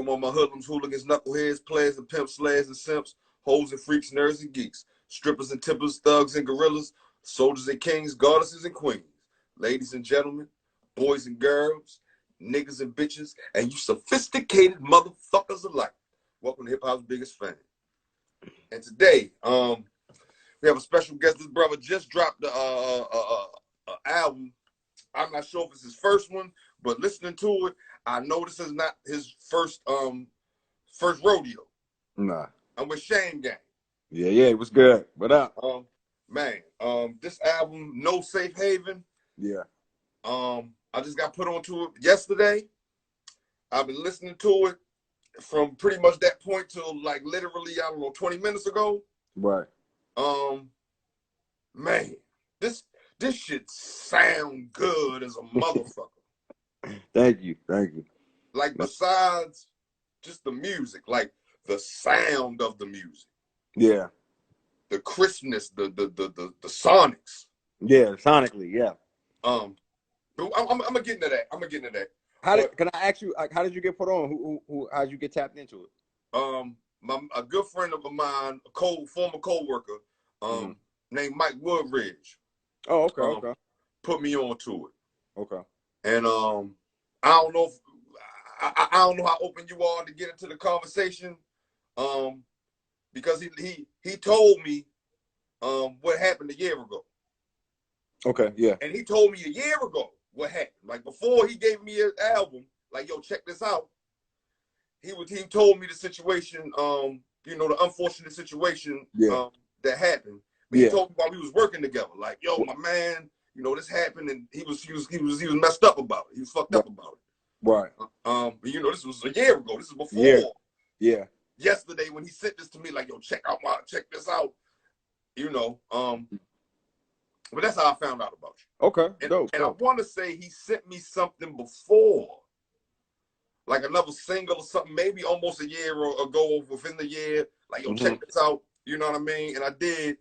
from all my hoodlums, hooligans, knuckleheads, players and pimps, slayers and simps, hoes and freaks, nerds and geeks, strippers and tippers, thugs and gorillas, soldiers and kings, goddesses and queens, ladies and gentlemen, boys and girls, niggas and bitches, and you sophisticated motherfuckers alike. Welcome to Hip Hop's biggest fan. And today, we have a special guest. This brother just dropped the album. I'm not sure if it's his first one, but listening to it, I know this is not his first rodeo. Nah. I'm with Shane Gang. Yeah, it was good. What up? Man, this album, No Safe Haven. Yeah. I just got put onto it yesterday. I've been listening to it from pretty much that point till like literally, I don't know, 20 minutes ago. Right. Man, this shit sound good as a motherfucker. Thank you. Like besides just the music, like the sound of the music. Yeah. The crispness, the sonics. Yeah, sonically, yeah. I'm gonna get into that. Can I ask you, like, how did you get put on? How did you get tapped into it? A good friend of mine, former co-worker, named Mike Woodridge. Oh, okay. Put me on to it. Okay. And I don't know if I don't know how open you are to get into the conversation. Because he told me what happened a year ago. Okay, yeah. And he told me a year ago what happened. Like before he gave me an album, like, yo, check this out. He told me the situation, the unfortunate situation that happened. But he told me while we was working together, like, yo, my man, this happened, and he was messed up about it. He was fucked up about it. Right. But this was a year ago. This is before. Yeah. Yesterday when he sent this to me, like, yo, check this out. But that's how I found out about you. Okay. And I want to say he sent me something before, like another single or something, maybe almost a year ago, within the year. Like, yo, check this out. You know what I mean? And I did.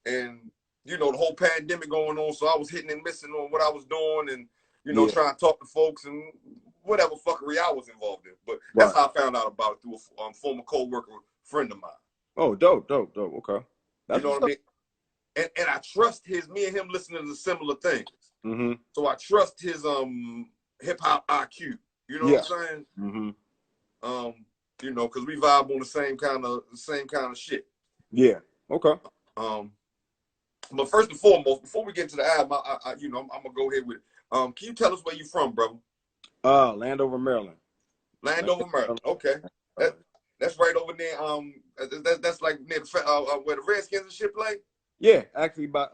And, the whole pandemic going on, so I was hitting and missing on what I was doing and, trying to talk to folks and whatever fuckery I was involved in. But that's how I found out about it, through a former co-worker friend of mine. Oh, dope. Okay. That's what I mean? And I trust me and him listening to similar things. Mm-hmm. So I trust his hip hop IQ. You know what I'm saying? Mm-hmm. Because we vibe on the same kind of shit. Yeah. Okay. But first and foremost, before we get to the album, I'm gonna go ahead with it. Can you tell us where you from, bro? Landover, Maryland. Landover, Maryland. Okay. That's right over there. That's like near where the Redskins and shit play. Yeah, actually, but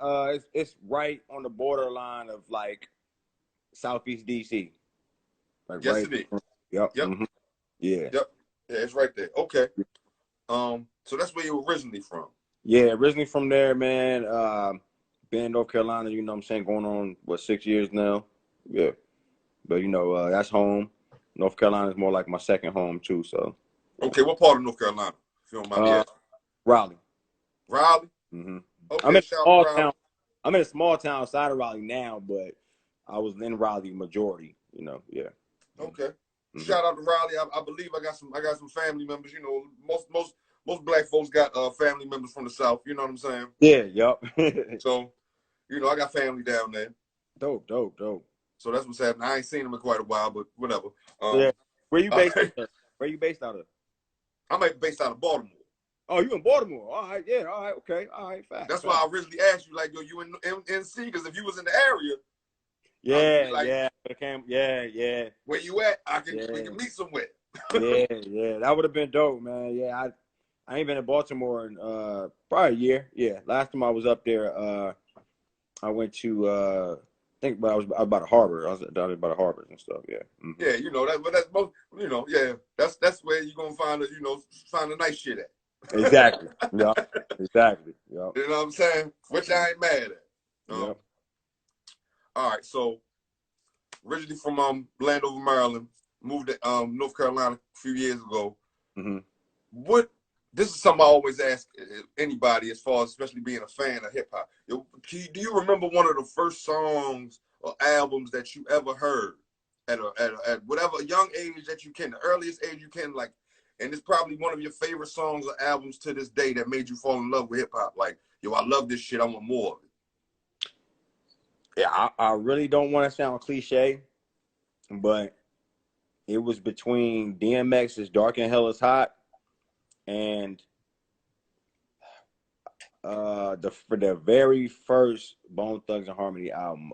it's right on the borderline of like Southeast DC. Like yes, it is. Yep. Mm-hmm. Yeah. Yep. Yeah, it's right there. Okay. So that's where you were originally from. Yeah, originally from there, man. Been in North Carolina, I'm saying, going on 6 years now. Yeah. But that's home. North Carolina is more like my second home too. So. Okay, what part of North Carolina? If you don't mind me asking. Raleigh. Raleigh. Mm-hmm. Okay, I'm in a small town. I'm in a small town outside of Raleigh now, but I was in Raleigh majority. Yeah. Okay. Mm-hmm. Shout out to Raleigh. I believe I got some family members. Most black folks got family members from the South. You know what I'm saying? Yeah. Yup. So, I got family down there. Dope. So that's what's happening. I ain't seen them in quite a while, but whatever. Yeah. Where you based? Where you based out of? I'm based out of Baltimore. Oh, you in Baltimore? All right. Yeah. All right. Okay. All right. Fact. That's why I originally asked you, like, yo, you in NC? Because if you was in the area. Yeah. Where you at? We can meet somewhere. yeah. That would have been dope, man. Yeah. I ain't been in Baltimore in probably a year. Yeah. Last time I was up there, I went to I think I was about a harbor. I was down by the harbors and stuff. Yeah. Mm-hmm. Yeah, that's most. Yeah. That's where you're gonna find find the nice shit at. Exactly. Yeah. Exactly. Yeah. You know what I'm saying? Which I ain't mad at. All right. So originally from Landover, Maryland, moved to North Carolina a few years ago. Mm-hmm. This is something I always ask anybody, as far as especially being a fan of hip hop. Do you remember one of the first songs or albums that you ever heard at whatever young age that you can, the earliest age you can, like, and it's probably one of your favorite songs or albums to this day that made you fall in love with hip hop. Like, yo, I love this shit. I want more of it. Yeah, I really don't want to sound cliche, but it was between DMX's "Dark and Hell Is Hot" and for the very first Bone Thugs and Harmony album.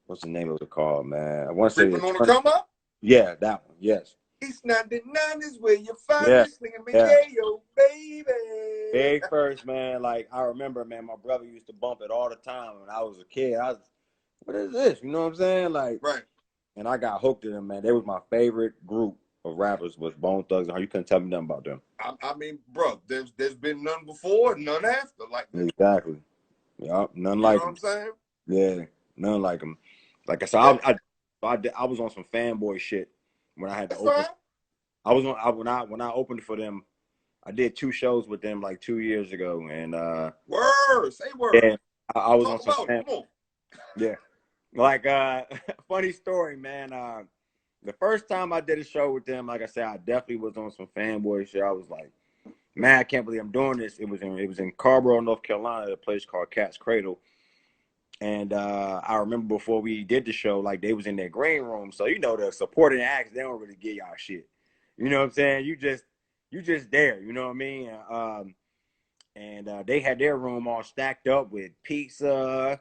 What's the name of it called, man? I want to say Reaping on the Come Up? Yeah, that one. Yes. East 99 is where you find Yeah. me slinging me, yeah, yo, baby. Very first, man. Like, I remember, man, my brother used to bump it all the time when I was a kid. What is this? You know what I'm saying? Like, right. And I got hooked to them, man. They was my favorite group of rappers was Bone Thugs. You couldn't tell me nothing about them. I mean, bro, there's been none before, none after. Like that. Exactly. Yeah, none like them. You know what I'm saying? Yeah, none like them. Like I said, I was on some fanboy shit when I had to open. I was on when I opened for them. I did 2 shows with them like 2 years ago, and say word. Yeah, I was Talk on some about it. Come on. Yeah, like funny story, man. The first time I did a show with them, like I said, I definitely was on some fanboy shit. I was like, man, I can't believe I'm doing this. It was in Carborough, North Carolina, at a place called Cat's Cradle. And I remember before we did the show, like they was in their green room. So the supporting acts, they don't really give y'all shit. You know what I'm saying? You just there. You know what I mean? And they had their room all stacked up with pizza,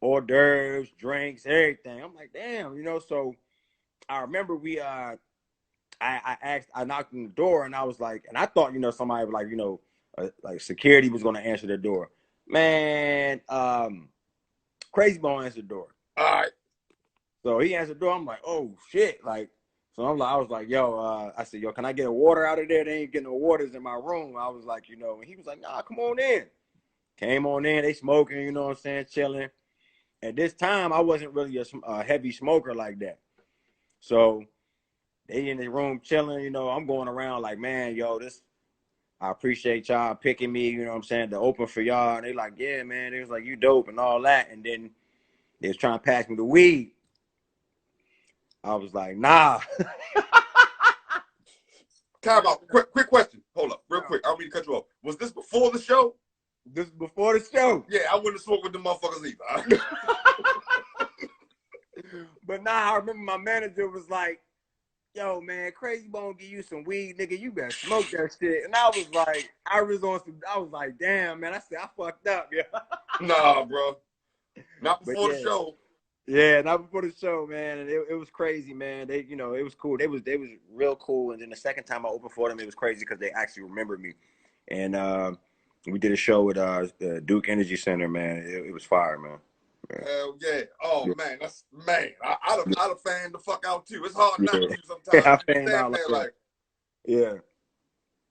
hors d'oeuvres, drinks, everything. I'm like, damn, So I remember I knocked on the door and I was like, and I thought, somebody like, like security was going to answer the door. Man, Krayzie Bone answered the door. All right. So he answered the door. I'm like, oh shit. Like, so I was like, yo, I said, yo, can I get a water out of there? They ain't getting no waters in my room. I was like, and he was like, nah, come on in. Came on in, they smoking, you know what I'm saying, chilling. At this time, I wasn't really a heavy smoker like that. So they in the room chilling, I'm going around like, man, yo, I appreciate y'all picking me, you know what I'm saying, to open for y'all. And they like, yeah, man. They was like, you dope and all that. And then they was trying to pass me the weed. I was like, nah. Time out. Quick question. Hold up, real quick. I don't mean to cut you off. Was this before the show? This is before the show. Yeah, I wouldn't smoke with the motherfuckers either. But nah, I remember my manager was like, yo, man, Krayzie Bone give you some weed, nigga. You better smoke that shit. And I was like, damn, man. I said, I fucked up, yeah. Nah, bro. Not before the show. Yeah, not before the show, man. And it was crazy, man. They, it was cool. They was real cool. And then the second time I opened for them, it was crazy because they actually remembered me. And we did a show at Duke Energy Center, man. It was fire, man. Hell yeah. Oh, yeah. Man, I'd have fanned the fuck out too. It's hard not to sometimes. Yeah, I fanned out like yeah.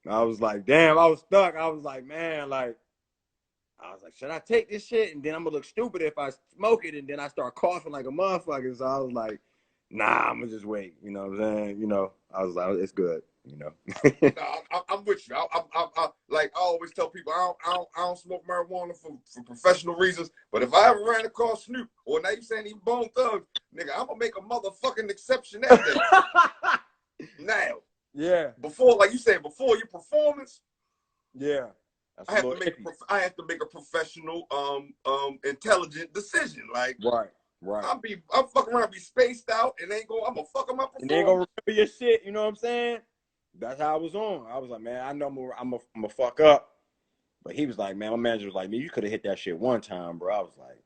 I was like, damn, I was stuck. I was like, man, like, I was like, should I take this shit? And then I'm gonna look stupid if I smoke it and then I start coughing like a motherfucker. So I was like, nah, I'm gonna just wait. You know what I'm saying? I was like, it's good. Nah, I'm with you. I always tell people, I don't smoke marijuana for professional reasons. But if I ever ran across Snoop, or now you saying he Bone Thugs, nigga, I'm gonna make a motherfucking exception that day. Now, yeah. Before, like you said, before your performance, yeah, I have to make a professional, intelligent decision. Like, right. I'm fucking around, be spaced out, and I'm gonna fuck up my performance. And they ain't gonna remember your shit. You know what I'm saying? That's how I was on. I was like, man, I know I'm a fuck up. But he was like, man, my manager was like, man, you could have hit that shit one time, bro. I was like,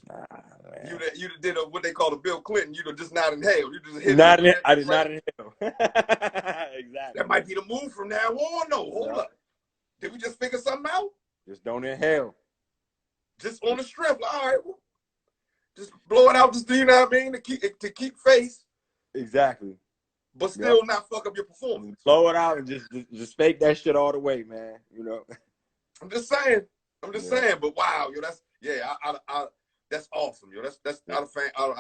nah, man. You did what they call a Bill Clinton. You just not inhale. You just hit it. I did not inhale. Exactly. That might be the move from now on. No, hold up. Did we just figure something out? Just don't inhale. Just on the strip. All right, well, just blow it out. Just do, you know what I mean? To keep face. Exactly. But still not fuck up your performance. Blow it out and just fake that shit all the way, man. I'm just saying. But wow, yo, that's that's awesome, yo. That's not a fan. I'd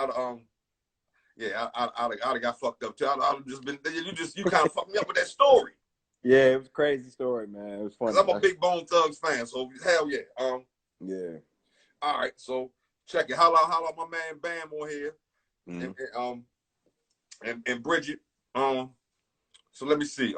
got fucked up too. I'd have just been you kind of fucked me up with that story. Yeah, it was a crazy story, man. It was funny. I'm a big Bone Thugs fan, so hell yeah. Yeah. All right, so check it. Holla my man Bam on here. Mm-hmm. And Bridget. So let me see.